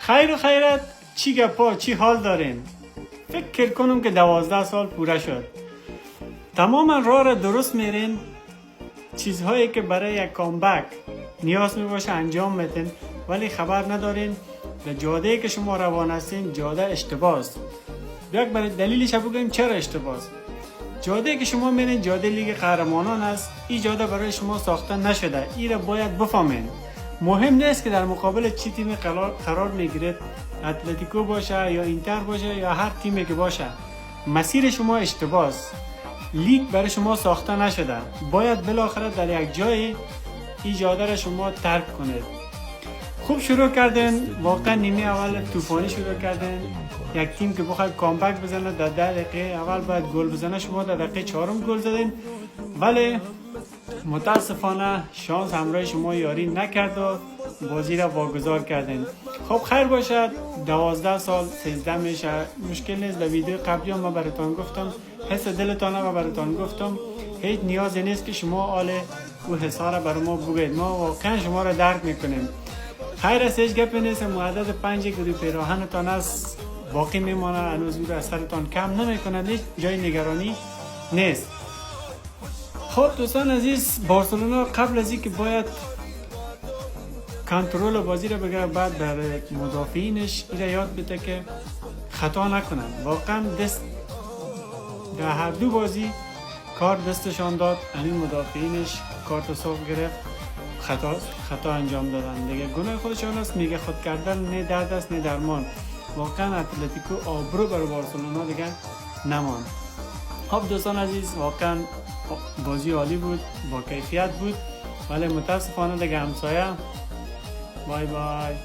خیر و خیرت، چی گپا، چی حال دارین؟ فکر کنم که 12 سال پوره شد. تماما راه را درست میرین. چیزهایی که برای یک کامبک نیاز می باشه انجام میدین، ولی خبر ندارین در جاده که شما روان هستین جاده اشتباه است. یک برای دلیلش بگیم چرا اشتباه است. جاده که شما میرین جاده لیگ قهرمانان است. این جاده برای شما ساخته نشده. این را باید بفهمین. مهم نیست که در مقابل چی تیمی قرار میگیرید، اتلتیکو باشه یا اینتر باشه یا هر تیمی که باشه، مسیر شما اشتباه است. لیگ برای شما ساخته نشده. باید بالاخره در یک جای این جاده را شما ترک کنید. خوب شروع کردن، واقعا نیمه اول طوفانی شروع کردن. یک تیم که بخواد کامبک بزنه در 10 دقیقه اول باید گل بزنه، شما در دقیقه 4 گل زدین، ولی متاسفانه شانس همراه شما یاری نکرد و بازی را واگذار کردین. خب خیر باشد، 12 سال 13 میشه، مشکل نیست. در ویدیو قبلی هم من براتون گفتم، حس دلتان رو براتون گفتم. هیچ نیازی نیست که شما آل و حسا را بر ما بگید، ما واقعا شما را درک میکنیم. خیر است، هیچ گپی نیست. معدد 5 که روی پیراهنتان است باقی میمانه، هنوز او را از سرتان کم نمیکنه، هیچ جای نگرانی نیست. خب دوستان عزیز، بارسلونا قبل از اینکه باید کنترل بازی را بگیره، بعد برای مدافعینش این یاد بده که خطا نکنن. واقعا دست در هر دو بازی کار دستشان داد، همین مدافعینش کارت صاف گرفت، خطا انجام دادن دیگه. گناه خودشان است، میگه خود کردن نه درد است نه درمان. واقعا اتلتیکو آبرو برای بارسلونا دیگه نمان. خب دوستان عزیز، واقعا بازی عالی بود، با کیفیت بود، ولی متاسفانه دیگه همسایه. بای بای.